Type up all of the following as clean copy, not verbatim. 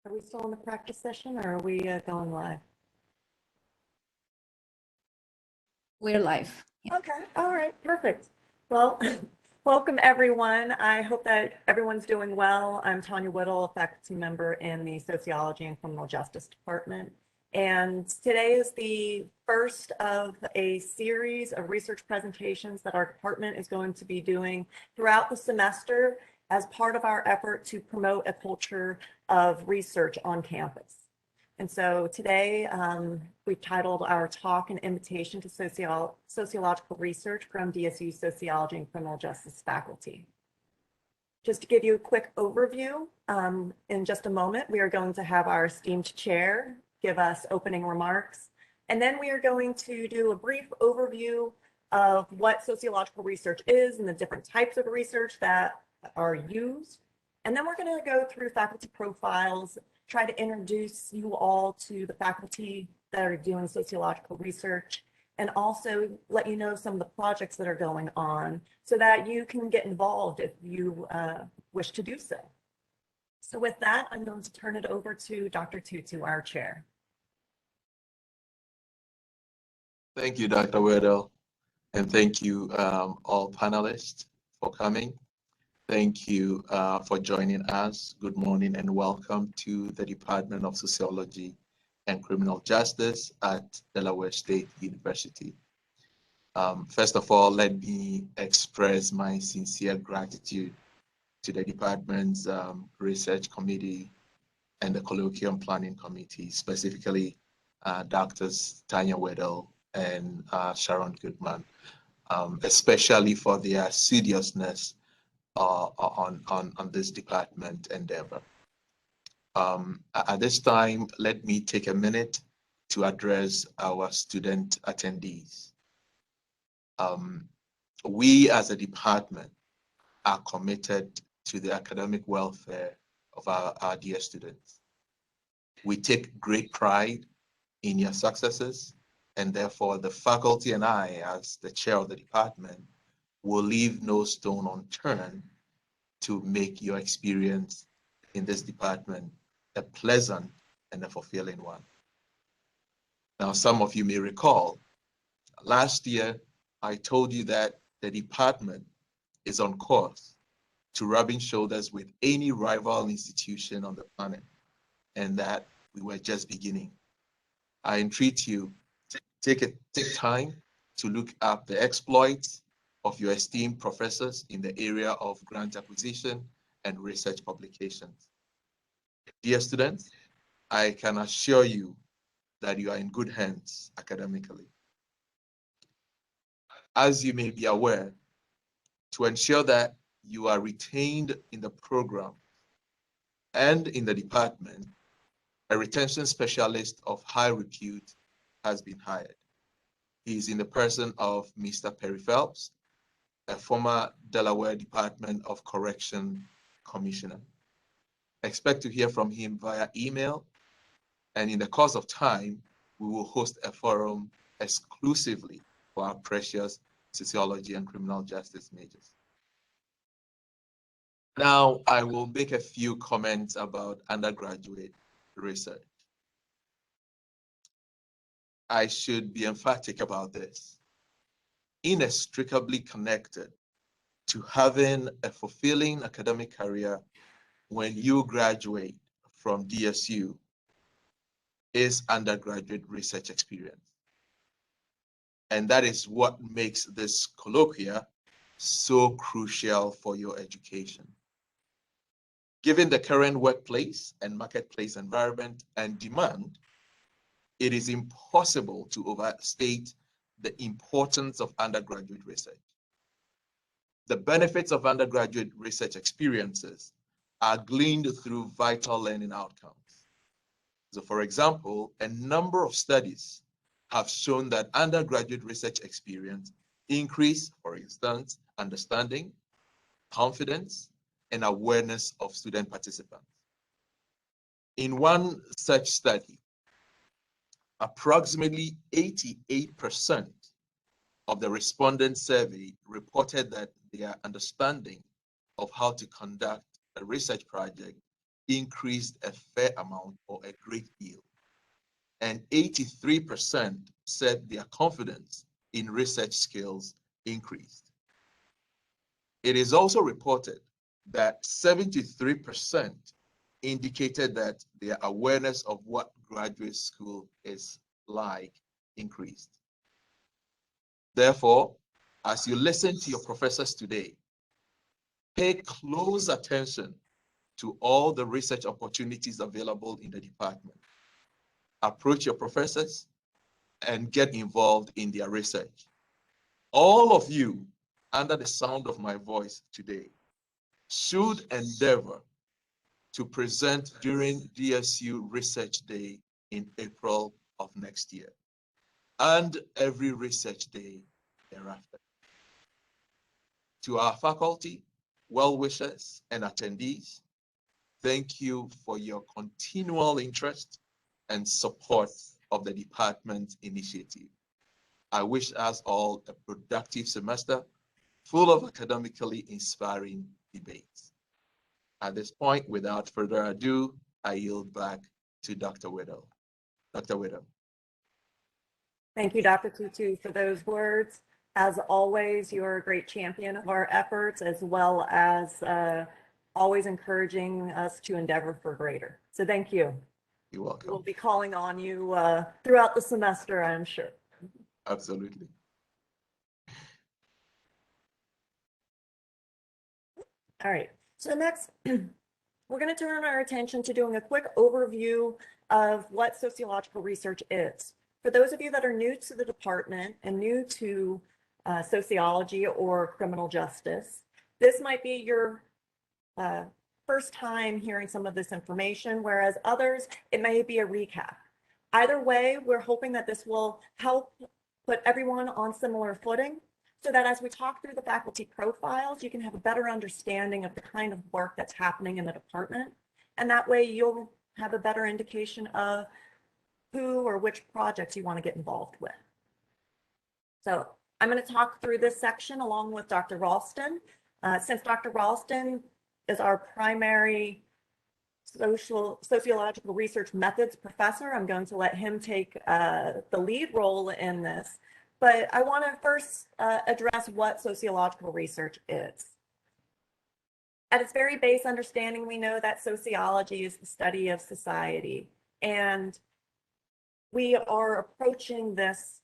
Are we still in the practice session or are we going live? We're live. Yeah. Okay, all right, perfect. Well, welcome everyone. I hope that everyone's doing well. I'm Tanya Whittle, a faculty member in the Sociology and Criminal Justice Department. And today is the first of a series of research presentations that our department is going to be doing throughout the semester as part of our effort to promote a culture of research on campus. And so today we've titled our talk An Invitation to Sociological Research from DSU Sociology and Criminal Justice faculty. Just to give you a quick overview, in just a moment, we are going to have our esteemed chair give us opening remarks. And then we are going to do a brief overview of what sociological research is and the different types of research that are used. And then we're going to go through faculty profiles, try to introduce you all to the faculty that are doing sociological research, and also let you know some of the projects that are going on so that you can get involved if you wish to do so. So with that, I'm going to turn it over to Dr. Tutu, our chair. Thank you, Dr. Weddell, and thank you all panelists for coming. Thank you for joining us. Good morning and welcome to the Department of Sociology and Criminal Justice at Delaware State University. First of all, let me express my sincere gratitude to the department's research committee and the colloquium planning committee, specifically Drs. Tanya Weddell and Sharon Goodman, especially for their seriousness on this department endeavor. At this time, let me take a minute to address our student attendees. We as a department are committed to the academic welfare of our dear students. We take great pride in your successes, and therefore the faculty and I, as the chair of the department, will leave no stone unturned to make your experience in this department a pleasant and a fulfilling one. Now, some of you may recall, last year, I told you that the department is on course to rubbing shoulders with any rival institution on the planet, and that we were just beginning. I entreat you to take time to look up the exploits of your esteemed professors in the area of grant acquisition and research publications. Dear students, I can assure you that you are in good hands academically. As you may be aware, to ensure that you are retained in the program and in the department, a retention specialist of high repute has been hired. He is in the person of Mr. Perry Phelps, a former Delaware Department of Correction Commissioner. Expect to hear from him via email, and in the course of time, we will host a forum exclusively for our precious sociology and criminal justice majors. Now, I will make a few comments about undergraduate research. I should be emphatic about this. Inextricably connected to having a fulfilling academic career when you graduate from DSU is undergraduate research experience. And that is what makes this colloquia so crucial for your education. Given the current workplace and marketplace environment and demand, it is impossible to overstate the importance of undergraduate research. The benefits of undergraduate research experiences are gleaned through vital learning outcomes. So for example, a number of studies have shown that undergraduate research experience increase, for instance, understanding, confidence, and awareness of student participants. In one such study, approximately 88% of the respondents surveyed reported that their understanding of how to conduct a research project increased a fair amount or a great deal. And 83% said their confidence in research skills increased. It is also reported that 73% indicated that their awareness of what graduate school is like increased. Therefore, as you listen to your professors today, pay close attention to all the research opportunities available in the department. Approach your professors and get involved in their research. All of you, under the sound of my voice today, should endeavor to present during DSU Research Day in April of next year, and every research day thereafter. To our faculty, well-wishers, and attendees, thank you for your continual interest and support of the department initiative. I wish us all a productive semester full of academically inspiring debates. At this point, without further ado, I yield back to Dr. Whittle. Dr. Whittle. Thank you, Dr. Tutu, for those words. As always, you're a great champion of our efforts, as well as always encouraging us to endeavor for greater. So thank you. You're welcome. We'll be calling on you throughout the semester, I'm sure. Absolutely. All right, so next, we're going to turn our attention to doing a quick overview of what sociological research is. For those of you that are new to the department and new to sociology or criminal justice, this might be your first time hearing some of this information, whereas others, it may be a recap. Either way, we're hoping that this will help put everyone on similar footing so that as we talk through the faculty profiles, you can have a better understanding of the kind of work that's happening in the department. And that way you'll have a better indication of who or which projects you want to get involved with. So I'm going to talk through this section along with Dr. Ralston. Since Dr. Ralston is our primary sociological research methods professor, I'm going to let him take the lead role in this. But I want to first address what sociological research is. At its very base understanding, we know that sociology is the study of society, and we are approaching this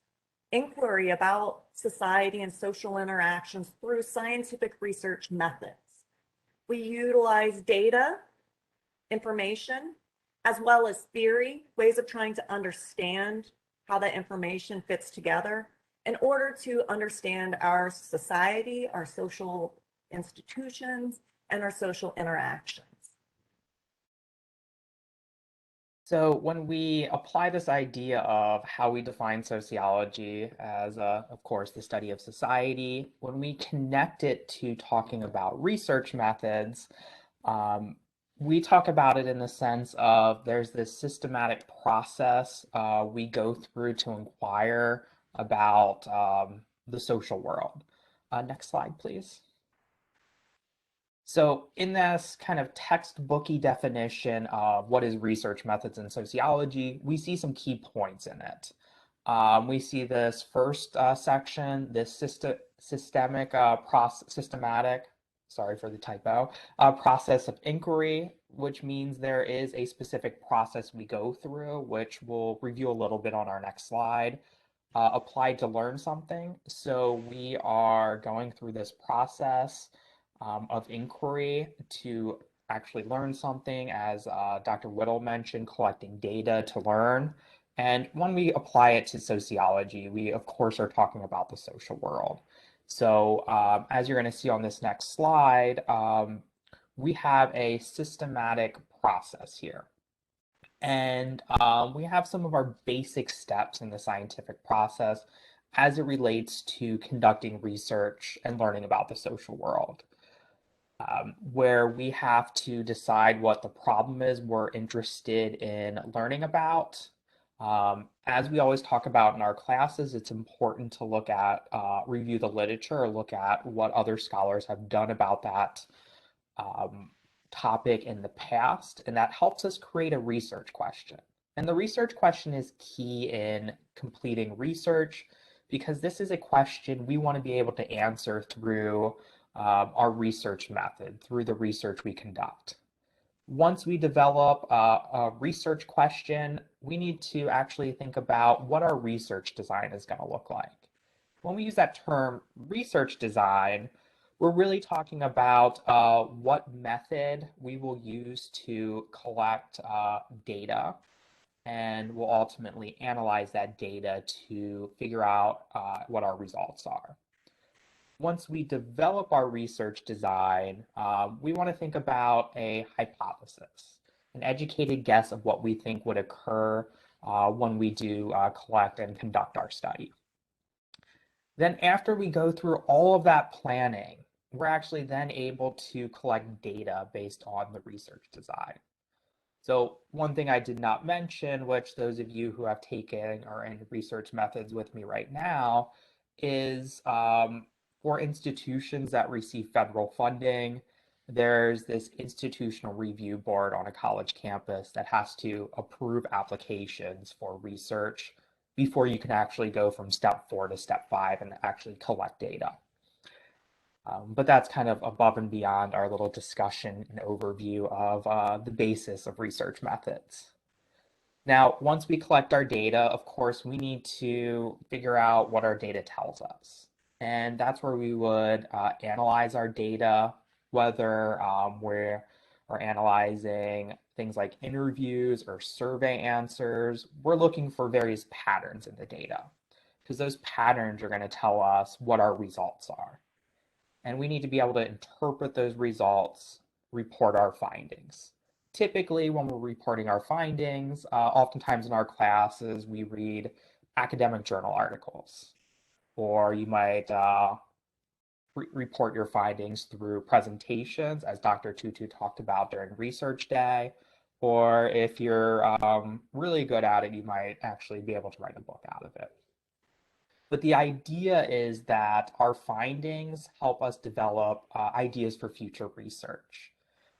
inquiry about society and social interactions through scientific research methods. We utilize data, information, as well as theory, ways of trying to understand how that information fits together in order to understand our society, our social institutions, and our social interactions. So when we apply this idea of how we define sociology as, of course, the study of society, when we connect it to talking about research methods, we talk about it in the sense of there's this systematic process we go through to inquire about the social world. Next slide, please. So in this kind of textbooky definition of what is research methods in sociology, we see some key points in it. We see this first section, this systematic, sorry for the typo, process of inquiry, which means there is a specific process we go through, which we'll review a little bit on our next slide. Applied to learn something. So we are going through this process of inquiry to actually learn something, as Dr. Whittle mentioned, collecting data to learn. And when we apply it to sociology, we of course are talking about the social world. So as you're going to see on this next slide, we have a systematic process here. And we have some of our basic steps in the scientific process as it relates to conducting research and learning about the social world. Where we have to decide what the problem is we're interested in learning about. As we always talk about in our classes, it's important to look at, review the literature, or look at what other scholars have done about that topic in the past, and that helps us create a research question. And the research question is key in completing research because this is a question we want to be able to answer through our research method, through the research we conduct. Once we develop a research question, we need to actually think about what our research design is going to look like. When we use that term research design, we're really talking about what method we will use to collect data, and we'll ultimately analyze that data to figure out what our results are. Once we develop our research design, we want to think about a hypothesis, an educated guess of what we think would occur when we do collect and conduct our study. Then after we go through all of that planning, we're actually then able to collect data based on the research design. So one thing I did not mention, which those of you who have taken or in research methods with me right now, is for institutions that receive federal funding, there's this institutional review board on a college campus that has to approve applications for research before you can actually go from step 4 to step 5 and actually collect data. But that's kind of above and beyond our little discussion and overview of the basis of research methods. Now, once we collect our data, of course, we need to figure out what our data tells us. And that's where we would analyze our data, whether we're analyzing things like interviews or survey answers. We're looking for various patterns in the data because those patterns are going to tell us what our results are. And we need to be able to interpret those results, report our findings. Typically, when we're reporting our findings, oftentimes in our classes, we read academic journal articles, or you might report your findings through presentations, as Dr. Tutu talked about during Research Day, or if you're really good at it, you might actually be able to write a book out of it. But the idea is that our findings help us develop ideas for future research,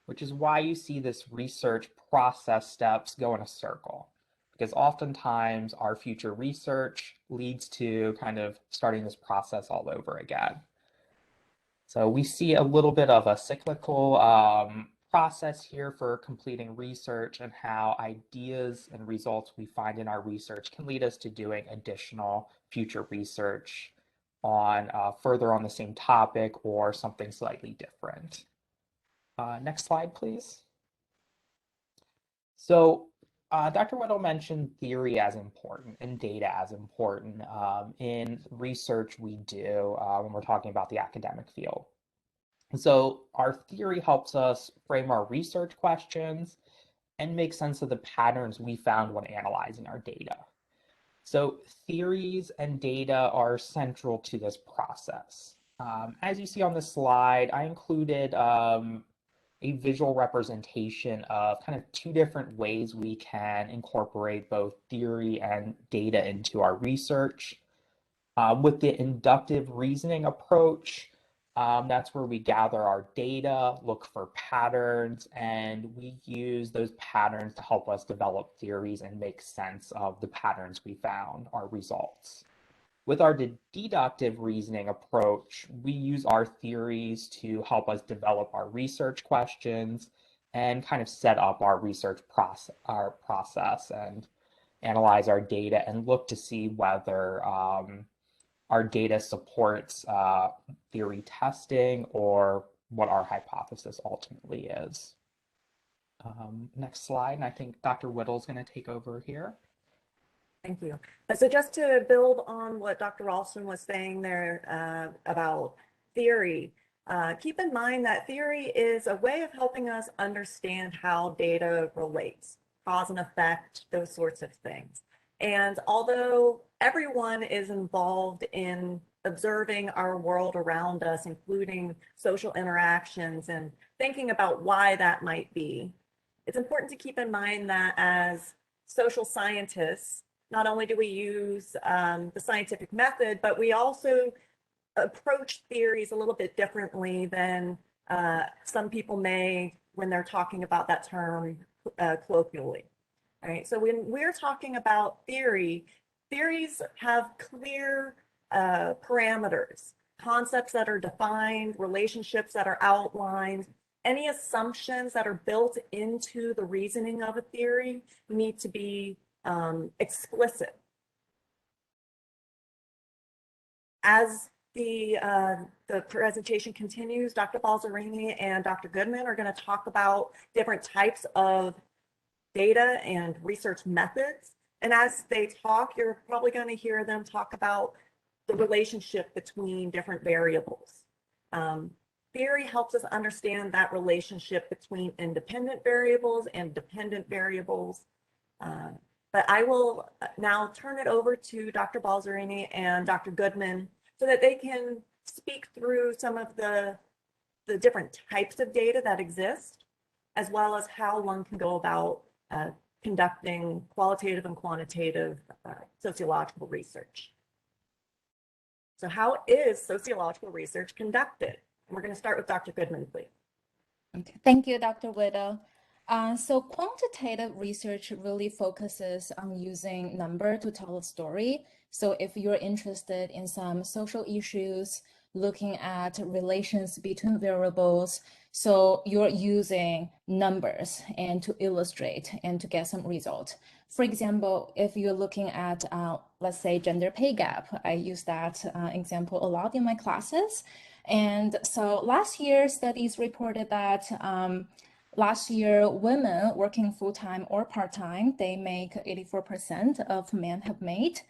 which is why you see this research process steps go in a circle, because oftentimes our future research leads to kind of starting this process all over again. So we see a little bit of a cyclical process here for completing research and how ideas and results we find in our research can lead us to doing additional future research on further on the same topic or something slightly different. Next slide, please. So Dr. Weddle mentioned theory as important and data as important in research we do when we're talking about the academic field. So our theory helps us frame our research questions and make sense of the patterns we found when analyzing our data. So theories and data are central to this process. As you see on the slide, I included a visual representation of kind of 2 different ways we can incorporate both theory and data into our research. With the inductive reasoning approach, that's where we gather our data, look for patterns, and we use those patterns to help us develop theories and make sense of the patterns we found, our results. With our deductive reasoning approach, we use our theories to help us develop our research questions and kind of set up our research process and analyze our data and look to see whether our data supports theory testing or what our hypothesis ultimately is. Next slide, and I think Dr. Whittle is going to take over here. Thank you. So just to build on what Dr. Ralston was saying there about theory, keep in mind that theory is a way of helping us understand how data relates, cause and effect, those sorts of things. And although everyone is involved in observing our world around us, including social interactions and thinking about why that might be, it's important to keep in mind that as social scientists, not only do we use the scientific method, but we also approach theories a little bit differently than some people may when they're talking about that term colloquially. All right, so when we're talking about theory, theories have clear parameters, concepts that are defined, relationships that are outlined. Any assumptions that are built into the reasoning of a theory need to be explicit. As the presentation continues, Dr. Balzerini and Dr. Goodman are going to talk about different types of data and research methods. And as they talk, you're probably going to hear them talk about the relationship between different variables. Theory helps us understand that relationship between independent variables and dependent variables. But I will now turn it over to Dr. Balzerini and Dr. Goodman so that they can speak through some of the different types of data that exist, as well as how one can go about conducting qualitative and quantitative sociological research. So how is sociological research conducted? And we're going to start with Dr. Goodman, please. Okay. Thank you, Dr. Widow. So quantitative research really focuses on using number to tell a story. So if you're interested in some social issues, looking at relations between variables, so you're using numbers and to illustrate and to get some result. For example, if you're looking at, let's say, gender pay gap, I use that example a lot in my classes. And so last year, studies reported that last year, women working full-time or part-time, they make 84% of men have made.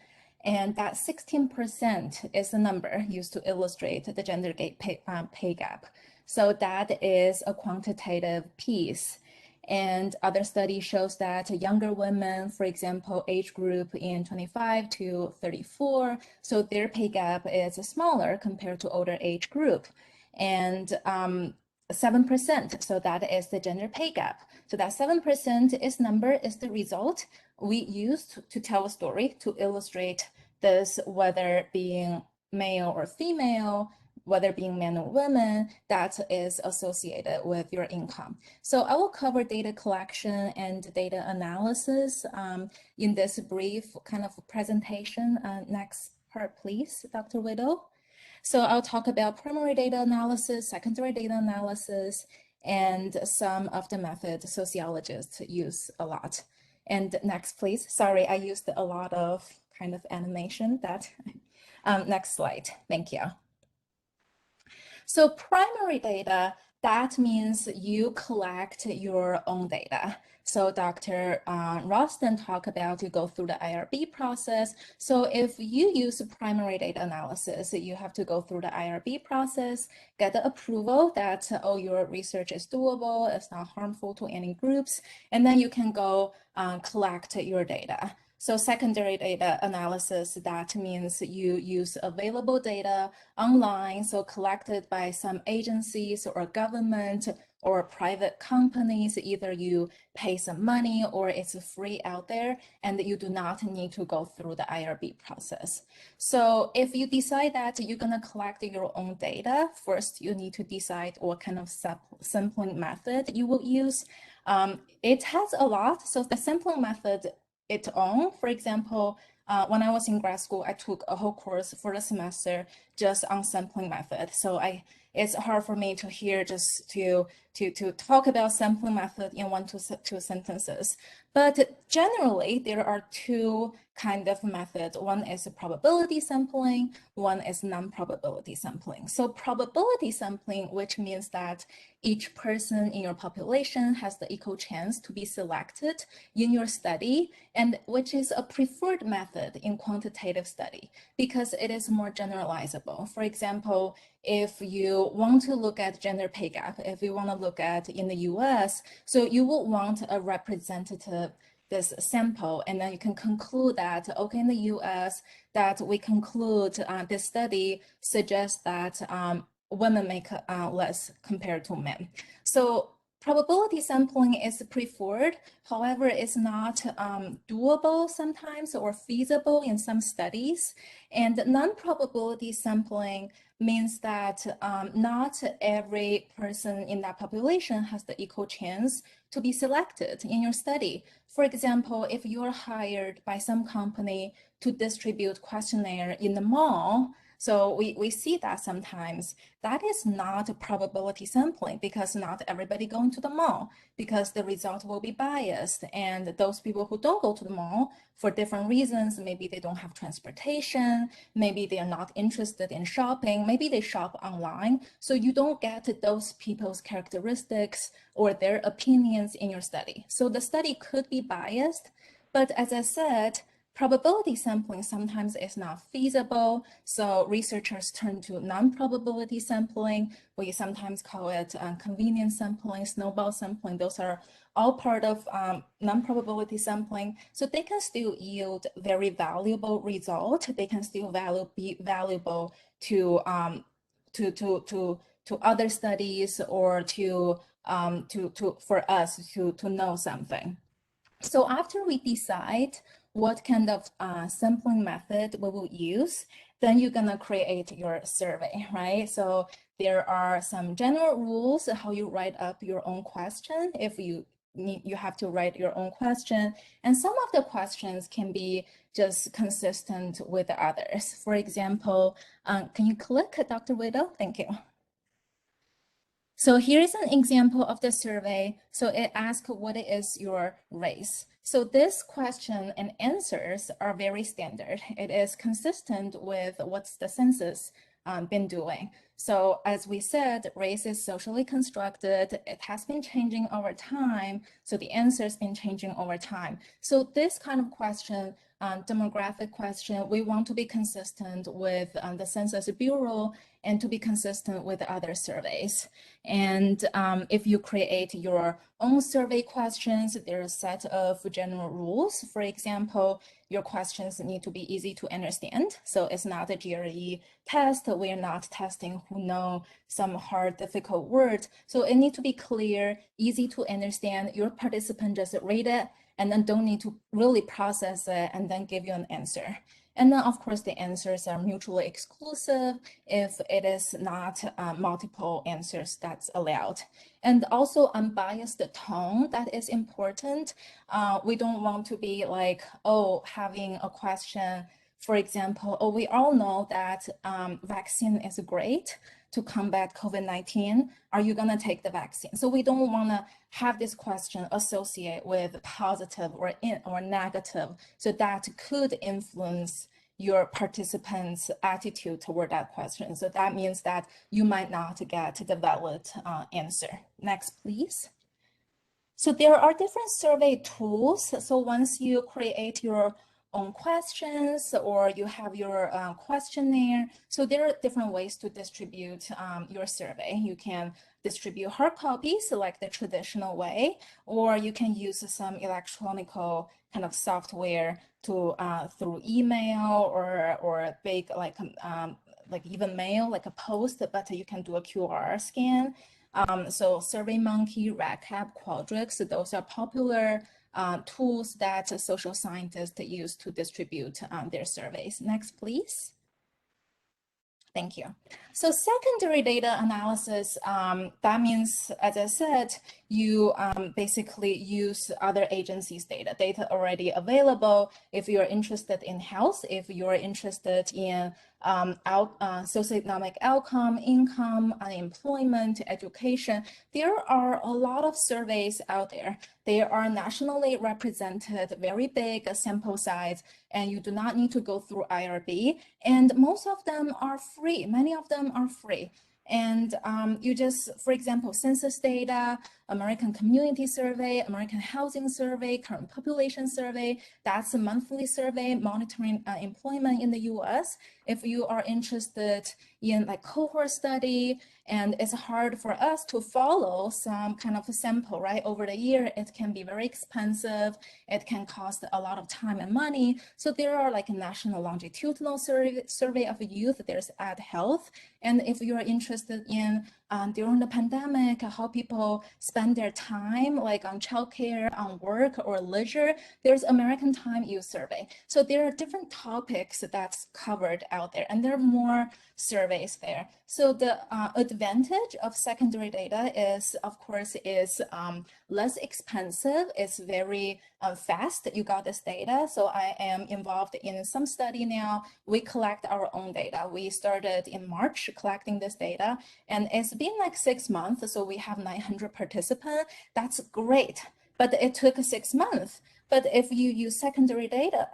And that 16% is the number used to illustrate the gender pay gap. So that is a quantitative piece. And other study shows that younger women, for example, age group in 25 to 34, so their pay gap is smaller compared to older age group. And 7%, so that is the gender pay gap. So that 7% is the result we used to tell a story to illustrate this, whether being male or female, whether being men or women, that is associated with your income. So I will cover data collection and data analysis in this brief kind of presentation. Next part, please, Dr. Widow. So I'll talk about primary data analysis, secondary data analysis, and some of the methods sociologists use a lot. And next, please. Sorry, I used a lot of kind of animation that. Next slide. Thank you. So primary data, that means you collect your own data. So Dr. Roston talked about you go through the IRB process. So if you use primary data analysis, you have to go through the IRB process, get the approval that, oh, your research is doable, it's not harmful to any groups, and then you can go collect your data. So secondary data analysis, that means you use available data online, so collected by some agencies or government or private companies. Either you pay some money or it's free out there, and you do not need to go through the IRB process. So if you decide that you're going to collect your own data, first you need to decide what kind of sampling method you will use. It has a lot. So the sampling method its own. For example, when I was in grad school, I took a whole course for the semester just on sampling method. So it's hard for me to hear just to talk about sampling method in 1 to 2 sentences. But generally, there are two kind of methods. One is probability sampling, one is non-probability sampling. So probability sampling, which means that each person in your population has the equal chance to be selected in your study, and which is a preferred method in quantitative study because it is more generalizable. For example, if you want to look at gender pay gap, if you want to look at in the US, so you will want a representative this sample, and then you can conclude that, okay, in the US, that we conclude this study suggests that women make less compared to men. So probability sampling is preferred. However, it's not doable sometimes or feasible in some studies. And non-probability sampling means that not every person in that population has the equal chance to be selected in your study. For example, if you're hired by some company to distribute questionnaire in the mall, so we see that sometimes, that is not a probability sampling because not everybody going to the mall, because the result will be biased. And those people who don't go to the mall for different reasons, maybe they don't have transportation, maybe they are not interested in shopping, maybe they shop online. So you don't get those people's characteristics or their opinions in your study. So the study could be biased, but as I said, probability sampling sometimes is not feasible, so researchers turn to non-probability sampling. We sometimes call it convenience sampling, snowball sampling. Those are all part of non-probability sampling. So they can still yield very valuable result. They can still be valuable to other studies or for us to know something. So after we decide what kind of sampling method we will use, then you're gonna create your survey, right? So there are some general rules how you write up your own question. If you have to write your own question, and some of the questions can be just consistent with the others. For example, can you click, Dr. Widow? Thank you. So here is an example of the survey. So it asks, what is your race? So this question and answers are very standard. It is consistent with what's the census been doing. So as we said, race is socially constructed. It has been changing over time. So the answer has been changing over time. So this kind of question, demographic question, we want to be consistent with the Census Bureau and to be consistent with other surveys. And if you create your own survey questions, there's a set of general rules. For example, your questions need to be easy to understand. So it's not a GRE test. We're not testing who know some hard, difficult words. So it needs to be clear, easy to understand. Your participant just read it and then don't need to really process it and then give you an answer. And then, of course, the answers are mutually exclusive if it is not multiple answers that's allowed. And also unbiased tone, that is important. We don't want to be like, oh, having a question, for example, oh, we all know that vaccine is great to combat COVID-19. Are you gonna take the vaccine? So we don't wanna have this question associate with positive or negative. So that could influence your participants' attitude toward that question. So that means that you might not get the valid answer. Next, please. So there are different survey tools. So once you create your own questions or you have your questionnaire, so there are different ways to distribute your survey. You can distribute hard copies like the traditional way, or you can use some electronic kind of software to through email or a big like even mail, like a post, but you can do a QR scan. So SurveyMonkey, RedCap, Qualtrics, those are popular tools that social scientists use to distribute their surveys. Next, please. Thank you. So secondary data analysis, that means, as I said, you basically use other agencies' data already available. If you're interested in health, if you're interested in socioeconomic outcome, income, unemployment, education, there are a lot of surveys out there. They are nationally represented, very big sample size, and you do not need to go through IRB. And most of them are free. Many of them are free. And you just, for example, census data, American Community Survey, American Housing Survey, Current Population Survey, that's a monthly survey monitoring employment in the US. If you are interested in like cohort study, and it's hard for us to follow some kind of a sample, right? Over the year, it can be very expensive. It can cost a lot of time and money. So there are like a national longitudinal survey of youth. There's Ad Health. And if you're interested in during the pandemic, how people spend their time, like on childcare, on work or leisure. There's American Time Use Survey. So there are different topics that's covered out there, and there are more surveys there. So the advantage of secondary data is, of course, is less expensive. It's very fast. You got this data. So I am involved in some study now. We collect our own data. We started in March collecting this data, and it's been like 6 months. So we have 900 participants. That's great, but it took 6 months. But if you use secondary data,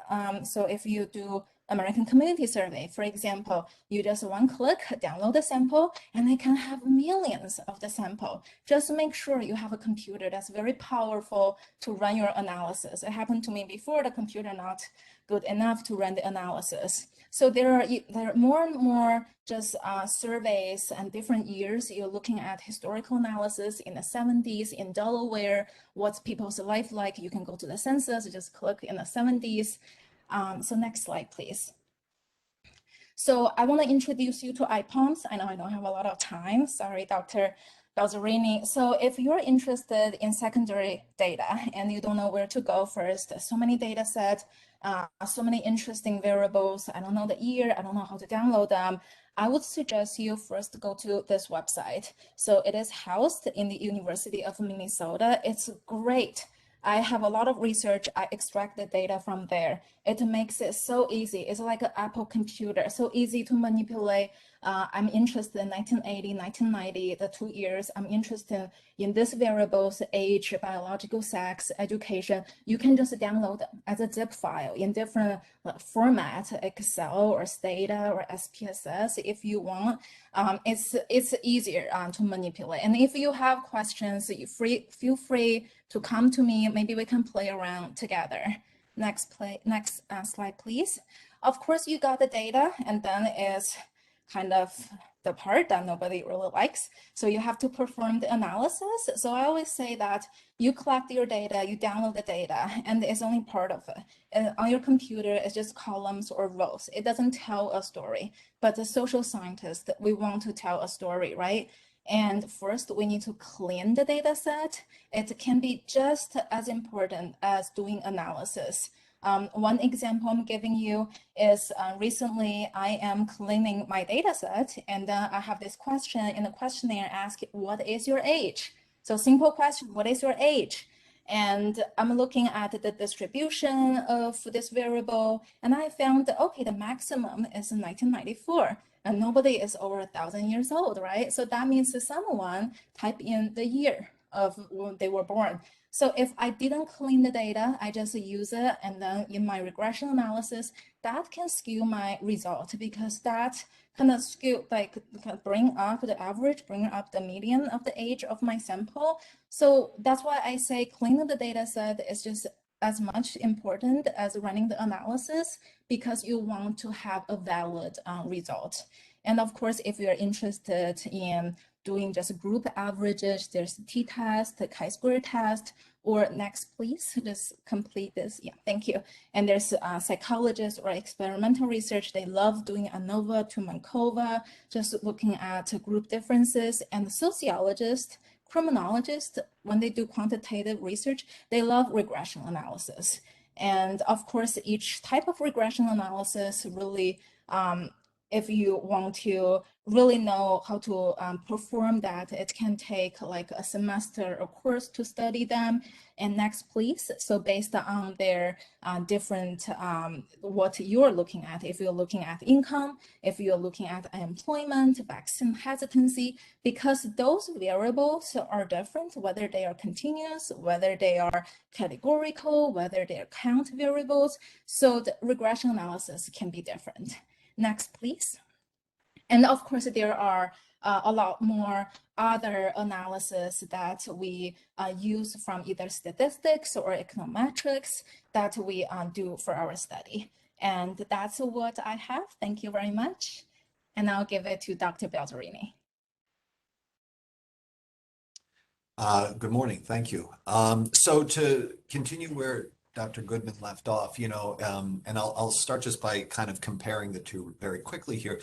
so if you do American Community Survey, for example, you just one click, download the sample, and they can have millions of the sample. Just make sure you have a computer that's very powerful to run your analysis. It happened to me before, the computer not good enough to run the analysis. So there are more and more just surveys and different years. You're looking at historical analysis in the 70s in Delaware, what's people's life like. You can go to the census, just click in the 70s. So next slide, please. So I want to introduce you to IPOMS. I know I don't have a lot of time. Sorry, Dr. Balzerini. So if you're interested in secondary data and you don't know where to go first, so many data sets, so many interesting variables. I don't know the year. I don't know how to download them. I would suggest you first go to this website. So it is housed in the University of Minnesota. It's great. I have a lot of research. I extract the data from there. It makes it so easy. It's like an Apple computer, so easy to manipulate. I'm interested in 1980, 1990, the 2 years. I'm interested in this variables, age, biological sex, education. You can just download as a zip file in different format, Excel or Stata or SPSS if you want. It's easier to manipulate. And if you have questions, feel free to come to me. Maybe we can play around together. Next slide, please. Of course, you got the data, and then is kind of the part that nobody really likes. So you have to perform the analysis. So I always say that you collect your data, you download the data, and it's only part of it. And on your computer, it's just columns or rows. It doesn't tell a story. But the social scientist, we want to tell a story, right? And first, we need to clean the data set. It can be just as important as doing analysis. One example I'm giving you is recently I am cleaning my data set, and I have this question in the questionnaire ask, what is your age? So simple question, what is your age? And I'm looking at the distribution of this variable, and I found that, okay, the maximum is 1994. And nobody is over 1,000 years old, right? So that means that someone type in the year of when they were born. So if I didn't clean the data, I just use it, and then in my regression analysis, that can skew my result because that kind of skew, like bring up the average, bring up the median of the age of my sample. So that's why I say cleaning the data set is just as much important as running the analysis because you want to have a valid result. And of course, if you're interested in doing just group averages, there's a t-test, the chi-square test, or next, please, just complete this. Yeah, thank you. And there's psychologists or experimental research. They love doing ANOVA to Markova, just looking at group differences. And sociologists, criminologists, when they do quantitative research, they love regression analysis. And of course, each type of regression analysis really, if you want to really know how to perform that, it can take like a semester or course to study them. And next, please. So based on their different, what you're looking at, if you're looking at income, if you're looking at employment, vaccine hesitancy, because those variables are different, whether they are continuous, whether they are categorical, whether they are count variables. So the regression analysis can be different. Next, please. And of course, there are a lot more other analysis that we use from either statistics or econometrics that we do for our study. And that's what I have. Thank you very much. And I'll give it to Dr. Balzerini. Good morning. Thank you. So to continue where Dr. Goodman left off, and I'll start just by kind of comparing the two very quickly here.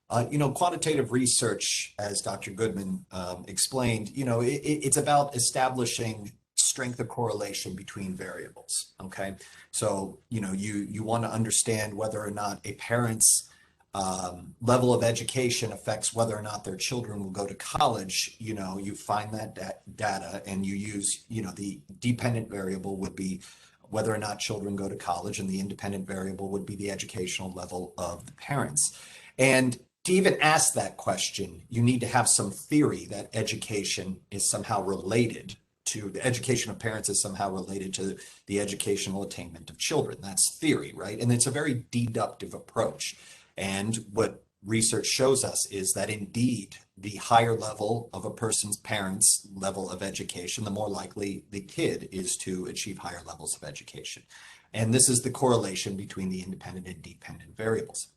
Quantitative research, as Dr. Goodman explained, it's about establishing strength of correlation between variables. Okay, so you want to understand whether or not a parent's level of education affects whether or not their children will go to college. You find that data, and you use, the dependent variable would be whether or not children go to college, and the independent variable would be the educational level of the parents. And to even ask that question, you need to have some theory that education is somehow related to the education of parents is somehow related to the educational attainment of children. That's theory, right? And it's a very deductive approach. And what research shows us is that indeed, the higher level of a person's parents' level of education, the more likely the kid is to achieve higher levels of education. And this is the correlation between the independent and dependent variables.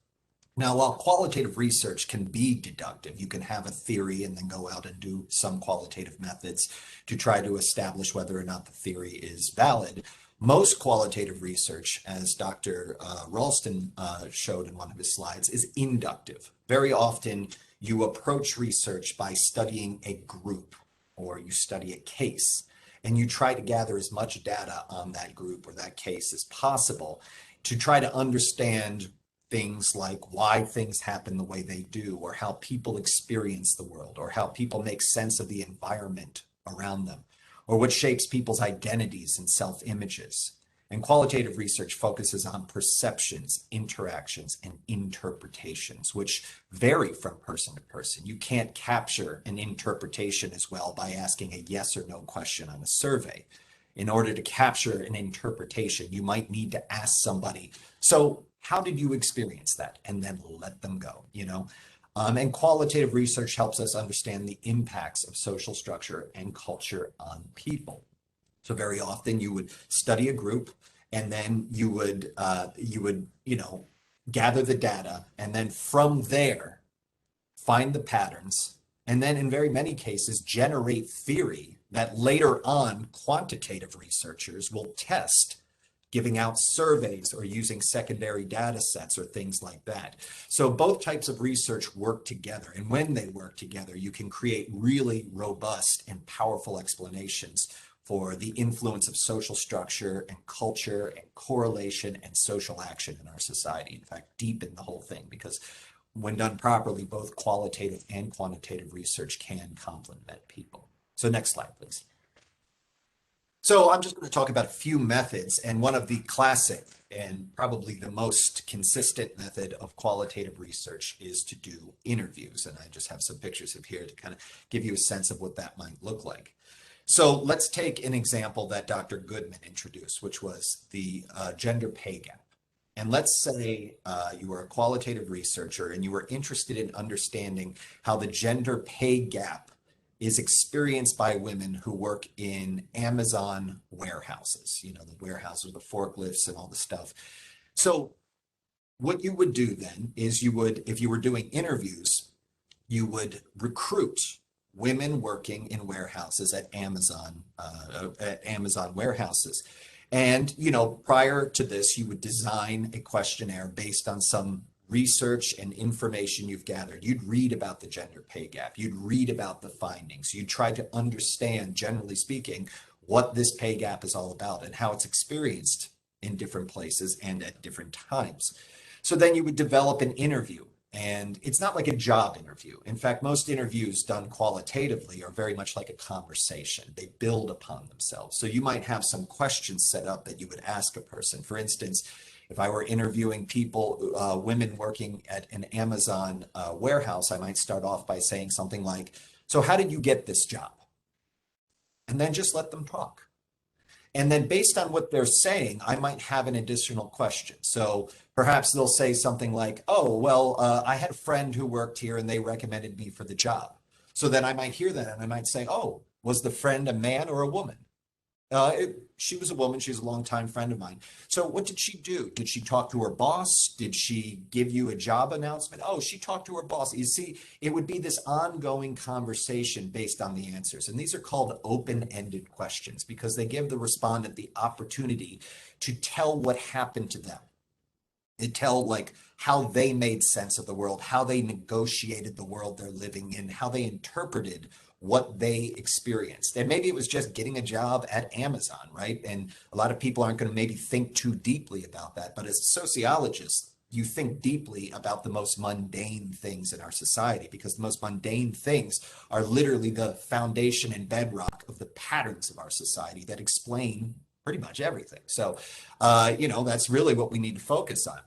Now, while qualitative research can be deductive, you can have a theory and then go out and do some qualitative methods to try to establish whether or not the theory is valid. Most qualitative research, as Dr. Ralston showed in one of his slides, is inductive. Very often, you approach research by studying a group, or you study a case, and you try to gather as much data on that group or that case as possible to try to understand things like why things happen the way they do, or how people experience the world, or how people make sense of the environment around them, or what shapes people's identities and self-images. And qualitative research focuses on perceptions, interactions, and interpretations, which vary from person to person. You can't capture an interpretation as well by asking a yes or no question on a survey. In order to capture an interpretation, you might need to ask somebody, so how did you experience that? And then let them go, And qualitative research helps us understand the impacts of social structure and culture on people. So very often you would study a group, and then you would gather the data, and then from there, find the patterns, and then in very many cases, generate theory that later on quantitative researchers will test, giving out surveys or using secondary data sets or things like that. So both types of research work together. And when they work together, you can create really robust and powerful explanations for the influence of social structure and culture and correlation and social action in our society. In fact, deepen the whole thing, because when done properly, both qualitative and quantitative research can complement people. So next slide, please. So I'm just going to talk about a few methods, and one of the classic and probably the most consistent method of qualitative research is to do interviews. And I just have some pictures of here to kind of give you a sense of what that might look like. So let's take an example that Dr. Goodman introduced, which was the gender pay gap. And let's say you were a qualitative researcher and you were interested in understanding how the gender pay gap is experienced by women who work in Amazon warehouses, the warehouses with the forklifts and all the stuff. So what you would do then is if you were doing interviews, you would recruit women working in warehouses at Amazon warehouses. And, prior to this, you would design a questionnaire based on some research and information you've gathered. You'd read about the gender pay gap. You'd read about the findings. You'd try to understand, generally speaking, what this pay gap is all about and how it's experienced in different places and at different times. So then you would develop an interview. And it's not like a job interview. In fact, most interviews done qualitatively are very much like a conversation. They build upon themselves. So you might have some questions set up that you would ask a person. For instance, if I were interviewing people, women working at an Amazon warehouse, I might start off by saying something like, so how did you get this job? And then just let them talk. And then based on what they're saying, I might have an additional question. So perhaps they'll say something like, oh, well, I had a friend who worked here and they recommended me for the job. So then I might hear that and I might say, oh, was the friend a man or a woman? She was a woman. She's a longtime friend of mine. So what did she do? Did she talk to her boss? Did she give you a job announcement? Oh, she talked to her boss. You see, it would be this ongoing conversation based on the answers. And these are called open-ended questions because they give the respondent the opportunity to tell what happened to them. It tell like how they made sense of the world, how they negotiated the world they're living in, how they interpreted what they experienced. And maybe it was just getting a job at Amazon, right? And a lot of people aren't going to maybe think too deeply about that. But as a sociologist, you think deeply about the most mundane things in our society, because the most mundane things are literally the foundation and bedrock of the patterns of our society that explain pretty much everything. So, that's really what we need to focus on.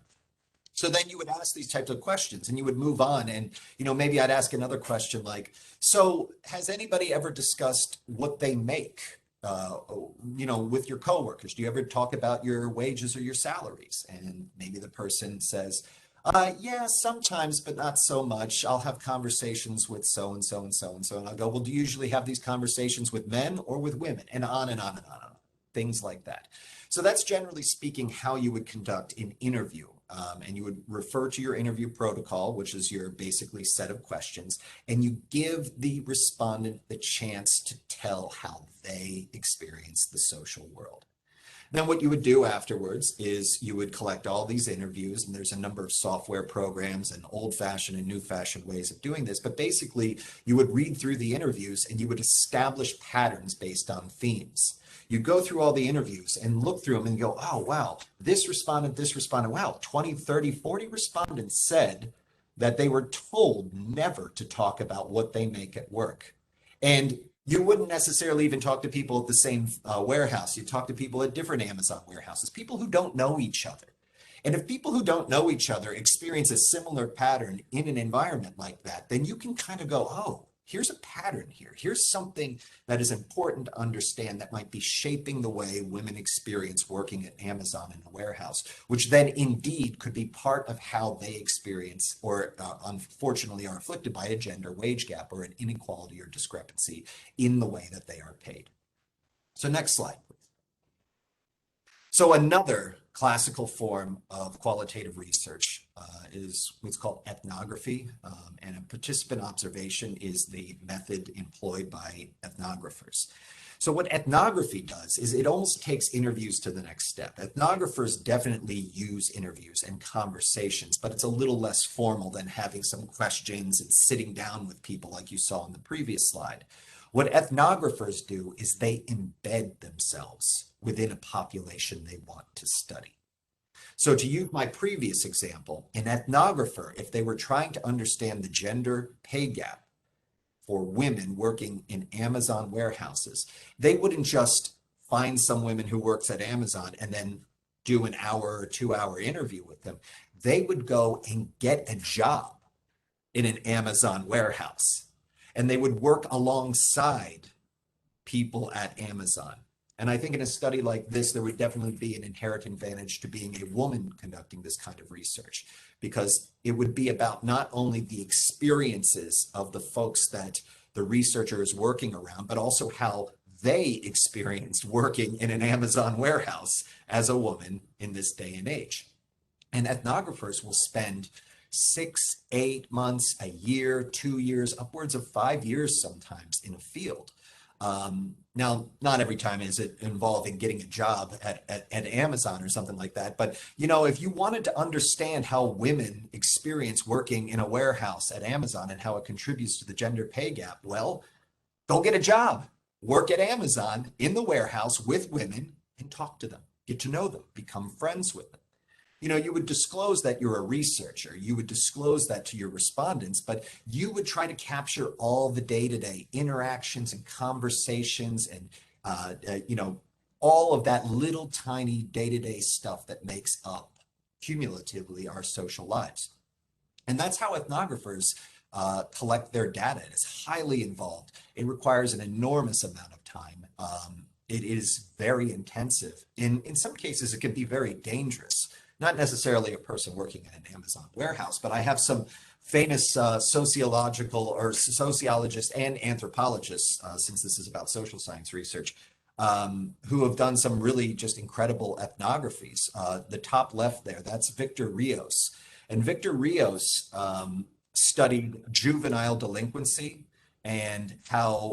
So then you would ask these types of questions and you would move on. And, maybe I'd ask another question like, so has anybody ever discussed what they make, with your coworkers? Do you ever talk about your wages or your salaries? And maybe the person says, yeah, sometimes, but not so much. I'll have conversations with so-and-so and so-and-so. And I'll go, well, do you usually have these conversations with men or with women? And on and on and on and on, things like that. So that's generally speaking how you would conduct an interview. And you would refer to your interview protocol, which is your basically set of questions, and you give the respondent the chance to tell how they experience the social world. Then what you would do afterwards is you would collect all these interviews, and there's a number of software programs and old-fashioned and new-fashioned ways of doing this, but basically you would read through the interviews and you would establish patterns based on themes. You go through all the interviews and look through them and go, oh, wow, this respondent, wow, 20, 30, 40 respondents said that they were told never to talk about what they make at work. And you wouldn't necessarily even talk to people at the same warehouse. You talk to people at different Amazon warehouses, people who don't know each other. And if people who don't know each other experience a similar pattern in an environment like that, then you can kind of go, oh, here's a pattern here. Here's something that is important to understand that might be shaping the way women experience working at Amazon in a warehouse, which then indeed could be part of how they experience or unfortunately are afflicted by a gender wage gap or an inequality or discrepancy in the way that they are paid. So next slide, please. So another classical form of qualitative research is what's called ethnography, and a participant observation is the method employed by ethnographers. So what ethnography does is it almost takes interviews to the next step. Ethnographers definitely use interviews and conversations, but it's a little less formal than having some questions and sitting down with people like you saw in the previous slide. What ethnographers do is they embed themselves within a population they want to study. So to use my previous example, an ethnographer, if they were trying to understand the gender pay gap for women working in Amazon warehouses, they wouldn't just find some women who works at Amazon and then do an hour or 2-hour interview with them. They would go and get a job in an Amazon warehouse, and they would work alongside people at Amazon. And I think in a study like this, there would definitely be an inherent advantage to being a woman conducting this kind of research, because it would be about not only the experiences of the folks that the researcher is working around, but also how they experienced working in an Amazon warehouse as a woman in this day and age. And ethnographers will spend 6, 8 months, a year, 2 years, upwards of 5 years sometimes in a field. Now, not every time is it involving getting a job at Amazon or something like that. But, if you wanted to understand how women experience working in a warehouse at Amazon and how it contributes to the gender pay gap, well, go get a job, work at Amazon in the warehouse with women and talk to them, get to know them, become friends with them. You would disclose that you're a researcher, you would disclose that to your respondents, but you would try to capture all the day-to-day interactions and conversations and, all of that little tiny day-to-day stuff that makes up cumulatively our social lives. And that's how ethnographers collect their data. It's highly involved. It requires an enormous amount of time. It is very intensive. In some cases, it can be very dangerous. Not necessarily a person working in an Amazon warehouse, but I have some famous sociologists and anthropologists, since this is about social science research, who have done some really just incredible ethnographies. The top left there, that's Victor Rios. And Victor Rios studied juvenile delinquency and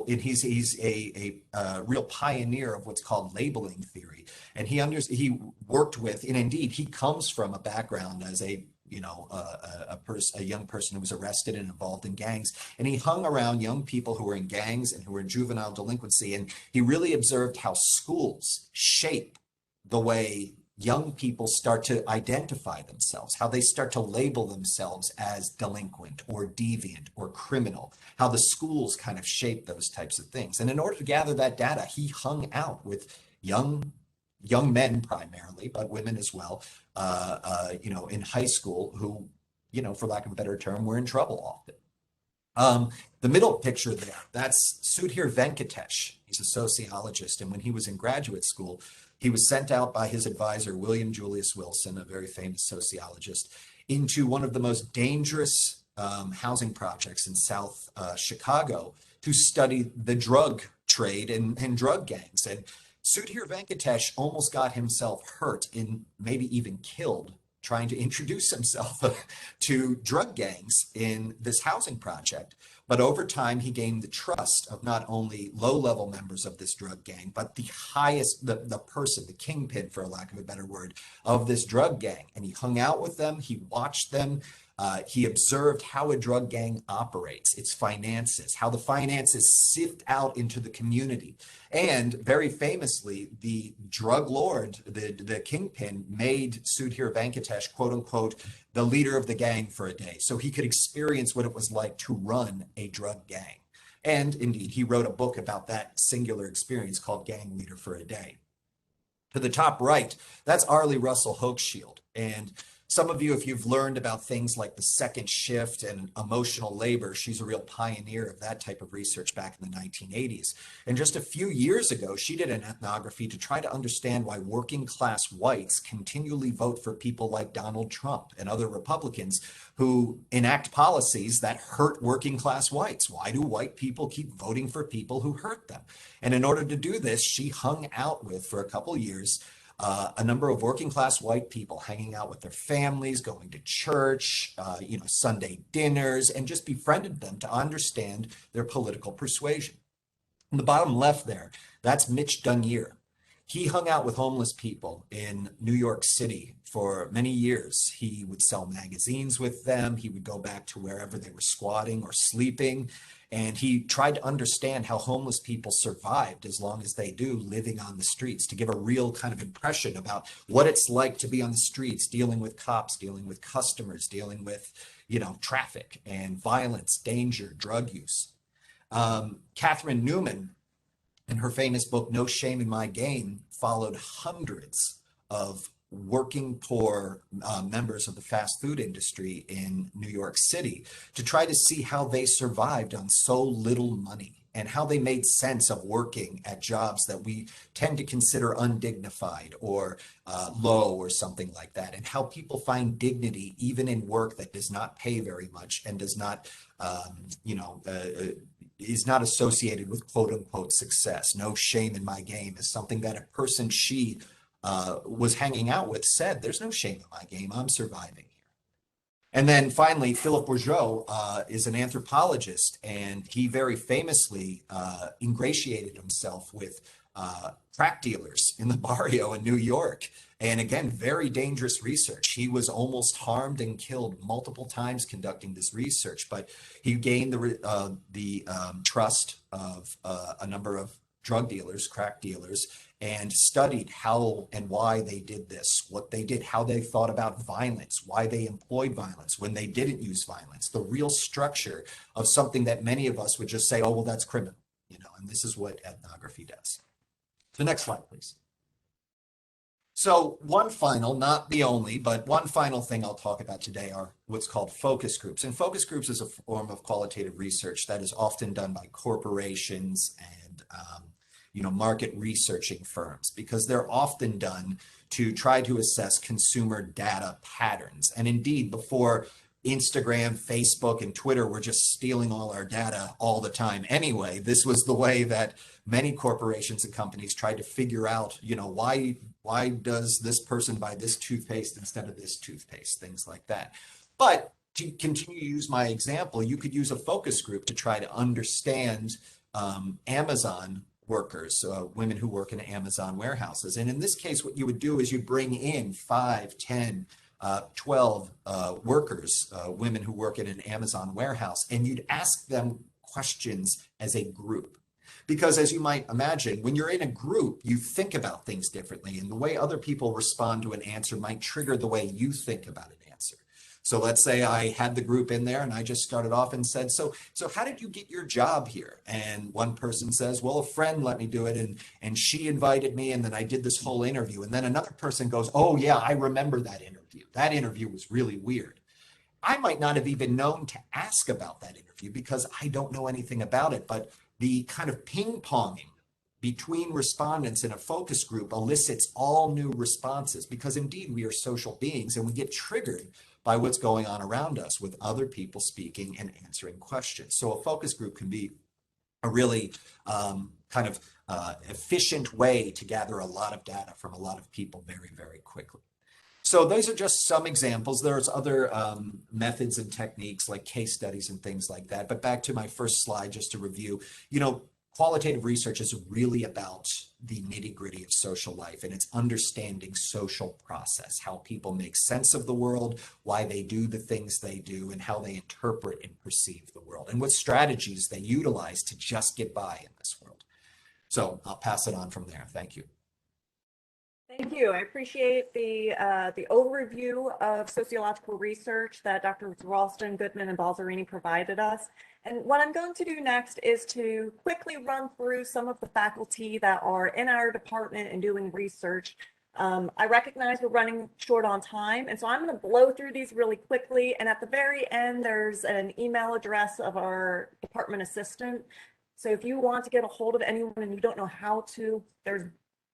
he's a real pioneer of what's called labeling theory. And he worked with, and indeed he comes from a background as a young person who was arrested and involved in gangs, and he hung around young people who were in gangs and who were in juvenile delinquency, and he really observed how schools shape the way young people start to identify themselves, how they start to label themselves as delinquent or deviant or criminal, how the schools kind of shape those types of things. And in order to gather that data, he hung out with young men primarily, but women as well, in high school who, for lack of a better term, were in trouble often. The middle picture there, that's Sudhir Venkatesh. He's a sociologist. And when he was in graduate school, he was sent out by his advisor, William Julius Wilson, a very famous sociologist, into one of the most dangerous housing projects in South Chicago to study the drug trade and drug gangs. And Sudhir Venkatesh almost got himself hurt and maybe even killed trying to introduce himself to drug gangs in this housing project. But over time, he gained the trust of not only low-level members of this drug gang, but the highest, the person, the kingpin, for lack of a better word, of this drug gang. And he hung out with them, he watched them, he observed how a drug gang operates, its finances, how the finances sift out into the community. And very famously, the drug lord, the kingpin, made Sudhir Venkatesh, quote unquote, the leader of the gang for a day, so he could experience what it was like to run a drug gang. And indeed, he wrote a book about that singular experience called Gang Leader for a Day. To the top right, that's Arlie Russell Hochschild. And some of you, if you've learned about things like the second shift and emotional labor, she's a real pioneer of that type of research back in the 1980s. And just a few years ago, she did an ethnography to try to understand why working class whites continually vote for people like Donald Trump and other Republicans who enact policies that hurt working class whites. Why do white people keep voting for people who hurt them? And in order to do this, she hung out with, for a couple years, a number of working class white people hanging out with their families, going to church, Sunday dinners, and just befriended them to understand their political persuasion. In the bottom left there, that's Mitch Dunyear. He hung out with homeless people in New York City for many years. He would sell magazines with them. He would go back to wherever they were squatting or sleeping. And he tried to understand how homeless people survived as long as they do living on the streets, to give a real kind of impression about what it's like to be on the streets, dealing with cops, dealing with customers, dealing with, traffic and violence, danger, drug use. Catherine Newman, in her famous book, No Shame in My Game, followed hundreds of working poor members of the fast food industry in New York City to try to see how they survived on so little money and how they made sense of working at jobs that we tend to consider undignified or low or something like that, and how people find dignity even in work that does not pay very much and does not, is not associated with quote unquote success. No shame in my game is something that a person she was hanging out with said, there's no shame in my game, I'm surviving here. And then finally, Philip Bourgeau is an anthropologist, and he very famously ingratiated himself with crack dealers in the barrio in New York. And again, very dangerous research. He was almost harmed and killed multiple times conducting this research, but he gained the trust of a number of drug dealers, crack dealers, and studied how and why they did this, what they did, how they thought about violence, why they employed violence, when they didn't use violence, the real structure of something that many of us would just say, oh, well, that's criminal, and this is what ethnography does. The next slide, please. So one final, not the only, but one final thing I'll talk about today are what's called focus groups. And focus groups is a form of qualitative research that is often done by corporations and market researching firms, because they're often done to try to assess consumer data patterns. And indeed, before Instagram, Facebook, and Twitter were just stealing all our data all the time anyway, this was the way that many corporations and companies tried to figure out, why does this person buy this toothpaste instead of this toothpaste, things like that. But to continue to use my example, you could use a focus group to try to understand Amazon workers, women who work in Amazon warehouses. And in this case, what you would do is you bring in 5, 10, 12 workers, women who work in an Amazon warehouse, and you'd ask them questions as a group. Because as you might imagine, when you're in a group, you think about things differently, and the way other people respond to an answer might trigger the way you think about an answer. So let's say I had the group in there and I just started off and said, so how did you get your job here? And one person says, well, a friend let me do it, and she invited me, and then I did this whole interview. And then another person goes, oh yeah, I remember that interview. That interview was really weird. I might not have even known to ask about that interview because I don't know anything about it, but the kind of ping-ponging between respondents in a focus group elicits all new responses, because indeed we are social beings and we get triggered by what's going on around us with other people speaking and answering questions. So a focus group can be a really efficient way to gather a lot of data from a lot of people very, very quickly. So those are just some examples. There's other methods and techniques like case studies and things like that. But back to my first slide, just to review, qualitative research is really about the nitty-gritty of social life, and it's understanding social process, how people make sense of the world, why they do the things they do, and how they interpret and perceive the world, and what strategies they utilize to just get by in this world. So I'll pass it on from there. Thank you. Thank you. I appreciate the overview of sociological research that Drs. Ralston, Goodman, and Balzerini provided us. And what I'm going to do next is to quickly run through some of the faculty that are in our department and doing research. I recognize we're running short on time, and so I'm going to blow through these really quickly. And at the very end, there's an email address of our department assistant. So if you want to get a hold of anyone and you don't know how to, there's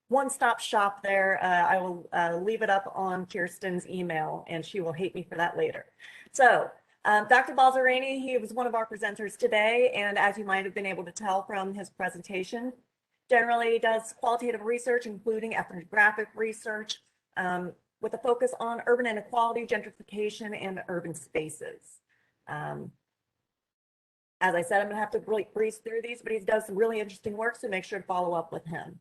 one-stop shop there. I will leave it up on Kirsten's email, and she will hate me for that later. So Dr. Balzerini, he was one of our presenters today, and as you might have been able to tell from his presentation, generally does qualitative research, including ethnographic research, with a focus on urban inequality, gentrification, and urban spaces. As I said, I'm going to have to really breeze through these, but he does some really interesting work, so make sure to follow up with him.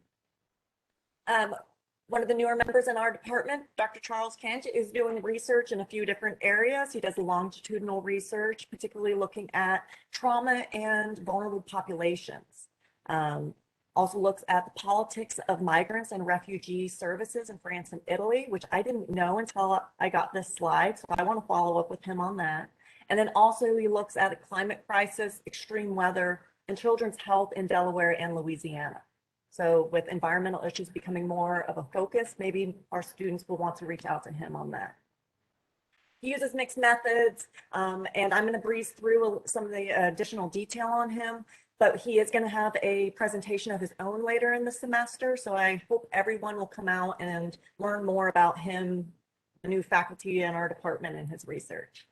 One of the newer members in our department, Dr. Charles Kent, is doing research in a few different areas. He does longitudinal research, particularly looking at trauma and vulnerable populations. Also looks at the politics of migrants and refugee services in France and Italy, which I didn't know until I got this slide, so I want to follow up with him on that. And then also he looks at the climate crisis, extreme weather, and children's health in Delaware and Louisiana. So with environmental issues becoming more of a focus, maybe our students will want to reach out to him on that. He uses mixed methods, and I'm going to breeze through some of the additional detail on him, but he is going to have a presentation of his own later in the semester. So I hope everyone will come out and learn more about him, the new faculty in our department, and his research.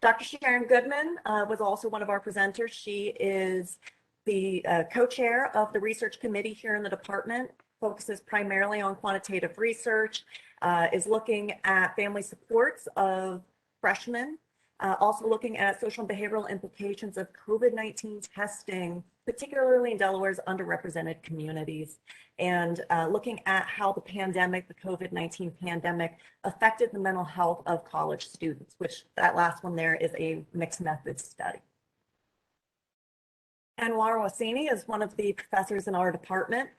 Dr. Sharon Goodman was also one of our presenters. She is the co-chair of the research committee here in the department, focuses primarily on quantitative research, is looking at family supports of freshmen, also looking at social and behavioral implications of COVID-19 testing, particularly in Delaware's underrepresented communities, and looking at how the pandemic, the COVID-19 pandemic, affected the mental health of college students, which that last one there is a mixed methods study. Anwar Wassini is one of the professors in our department.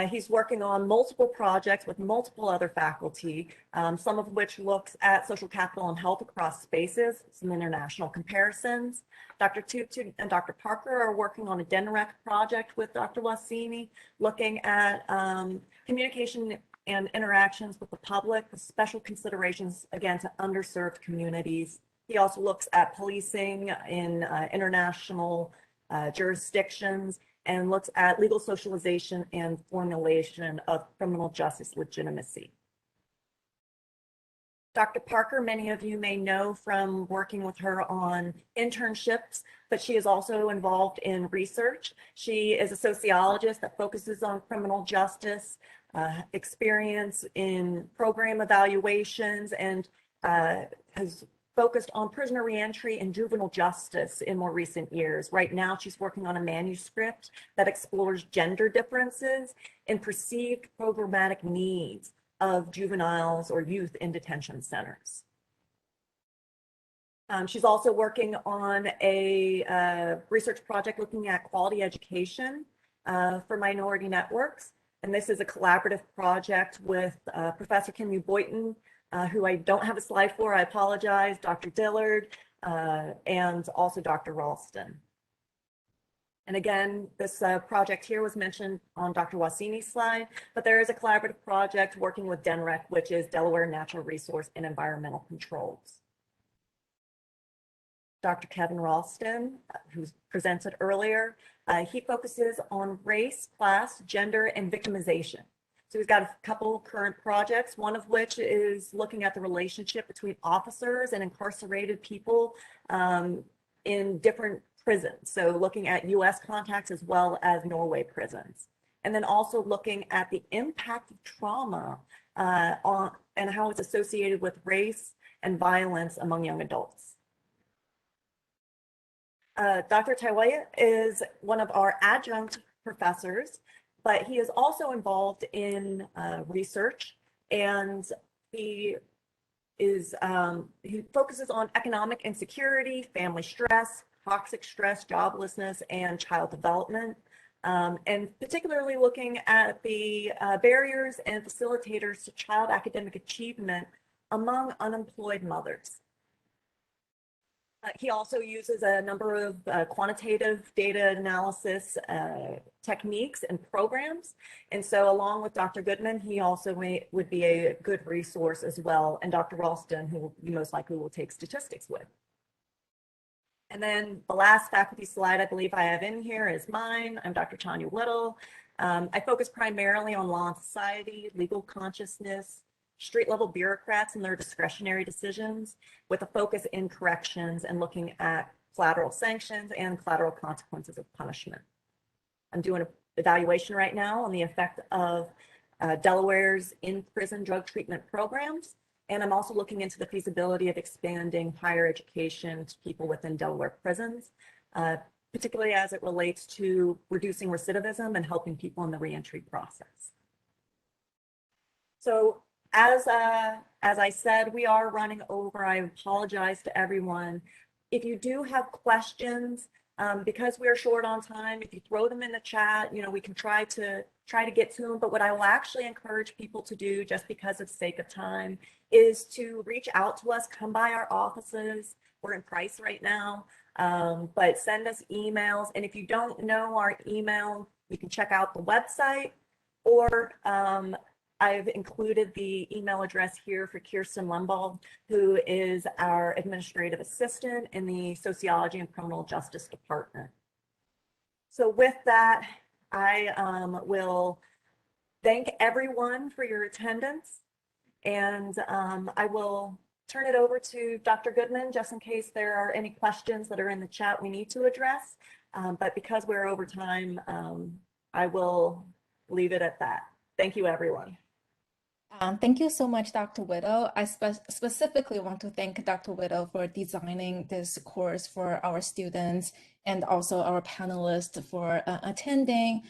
He's working on multiple projects with multiple other faculty, some of which looks at social capital and health across spaces, some international comparisons. Dr. Tutu and Dr. Parker are working on a DENREC project with Dr. Wassini, looking at communication and interactions with the public, with special considerations, again, to underserved communities. He also looks at policing in international jurisdictions, and looks at legal socialization and formulation of criminal justice legitimacy. Dr. Parker, many of you may know from working with her on internships, but she is also involved in research. She is a sociologist that focuses on criminal justice, experience in program evaluations, and has focused on prisoner reentry and juvenile justice in more recent years. Right now, she's working on a manuscript that explores gender differences and perceived programmatic needs of juveniles or youth in detention centers. She's also working on a research project looking at quality education for minority networks. And this is a collaborative project with Professor Kim Boyton, who I don't have a slide for, I apologize, Dr. Dillard, and also Dr. Ralston. And again, this project here was mentioned on Dr. Wasini's slide, but there is a collaborative project working with DNREC, which is Delaware Natural Resource and Environmental Controls. Dr. Kevin Ralston, who presented earlier, he focuses on race, class, gender, and victimization. So he's got a couple current projects, one of which is looking at the relationship between officers and incarcerated people in different prisons. So looking at US contacts as well as Norway prisons. And then also looking at the impact of trauma on and how it's associated with race and violence among young adults. Dr. Taiwaya is one of our adjunct professors, but he is also involved in research, and he focuses on economic insecurity, family stress, toxic stress, joblessness, and child development, and particularly looking at the barriers and facilitators to child academic achievement among unemployed mothers. He also uses a number of quantitative data analysis techniques and programs. And so along with Dr. Goodman, he also would be a good resource as well. And Dr. Ralston, who you most likely will take statistics with. And then the last faculty slide I believe I have in here is mine. I'm Dr. Tanya Whittle. I focus primarily on law and society, legal consciousness, street level bureaucrats and their discretionary decisions, with a focus in corrections and looking at collateral sanctions and collateral consequences of punishment. I'm doing an evaluation right now on the effect of Delaware's in-prison drug treatment programs, and I'm also looking into the feasibility of expanding higher education to people within Delaware prisons, particularly as it relates to reducing recidivism and helping people in the reentry process. So as I said, we are running over. I apologize to everyone. If you do have questions, because we are short on time, if you throw them in the chat, you know, we can try to get to them. But what I will actually encourage people to do, just because of sake of time, is to reach out to us, come by our offices. We're in Price right now, but send us emails. And if you don't know our email, you can check out the website, or I've included the email address here for Kirsten Lembaugh, who is our administrative assistant in the Sociology and Criminal Justice Department. So with that, I will thank everyone for your attendance, and I will turn it over to Dr. Goodman, just in case there are any questions that are in the chat we need to address. But because we're over time, I will leave it at that. Thank you, everyone. Thank you so much, Dr. Whittle. I specifically want to thank Dr. Whittle for designing this course for our students and also our panelists for attending.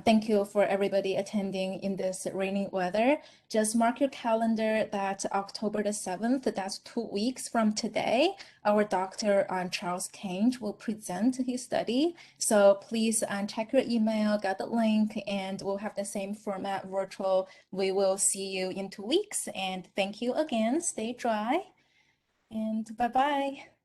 Thank you for everybody attending in this rainy weather. Just mark your calendar that October the 7th, that's 2 weeks from today, our Dr. Charles Kange will present his study. So please check your email, get the link, and we'll have the same format, virtual. We will see you in 2 weeks. And thank you again. Stay dry and bye-bye.